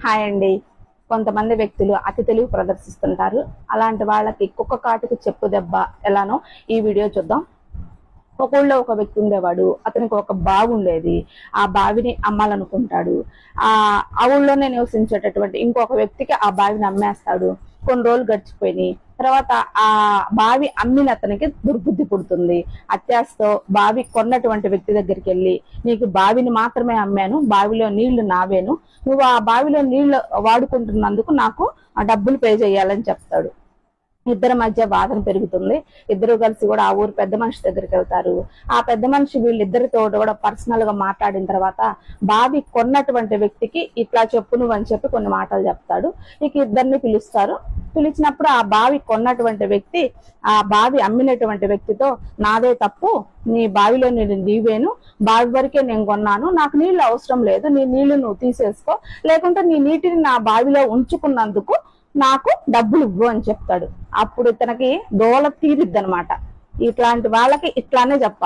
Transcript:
Hi అండి. కొంతమంది వ్యక్తులు అతి తెలివి ప్రదర్శిస్తుంటారు. అలాంటి వాళ్ళకి కుక్క కాటుకు చెప్పు దెబ్బ ఎలానో ఈ వీడియో చూద్దాం. ఒక ఊళ్ళో ఒక వ్యక్తి ఉండేవాడు. అతనికి ఒక బావి ఉండేది. ఆ బావిని అమ్మాలనుకుంటాడు. ఆ ఊళ్ళోనే నివసించేటటువంటి ఇంకొక వ్యక్తికి ఆ బావిని అమ్మేస్తాడు. కొన్ని రోజులు గడిచిపోయినాయి. తర్వాత ఆ బావి అమ్మిన అతనికి దుర్బుద్ధి పుడుతుంది. అత్యాశతో బావి కొన్నటువంటి వ్యక్తి దగ్గరికి వెళ్ళి, నీకు బావిని మాత్రమే అమ్మాను, బావిలో నీళ్లు నావేను, నువ్వు ఆ బావిలో నీళ్లు వాడుకుంటున్నందుకు నాకు ఆ డబ్బులు పే చేయాలని చెప్తాడు. ఇద్దరి మధ్య వాదన పెరుగుతుంది. ఇద్దరు కలిసి కూడా ఆ ఊరు పెద్ద మనిషి దగ్గరికి వెళ్తారు. ఆ పెద్ద మనిషి వీళ్ళిద్దరితో కూడా పర్సనల్ గా మాట్లాడిన తర్వాత బావి కొన్నటువంటి వ్యక్తికి ఇట్లా చెప్పు నువ్వు అని చెప్పి కొన్ని మాటలు చెప్తాడు. ఇక ఇద్దరిని పిలుస్తారు. పిలిచినప్పుడు ఆ బావి కొన్నటువంటి వ్యక్తి ఆ బావి అమ్మినటువంటి వ్యక్తితో, నాదే తప్పు, నీ బావిలో నేను నీవేను, బావి వరకే నేను కొన్నాను, నాకు నీళ్లు అవసరం లేదు, నీ నీళ్లు నువ్వు తీసేసుకో, లేకుంటే నీ నీటిని నా బావిలో ఉంచుకున్నందుకు నాకు డబ్బులు ఇవ్వు అని చెప్తాడు. అప్పుడు ఇతనికి దోల తీరిద్ది అనమాట. ఇట్లాంటి వాళ్ళకి ఇట్లానే చెప్పాలి.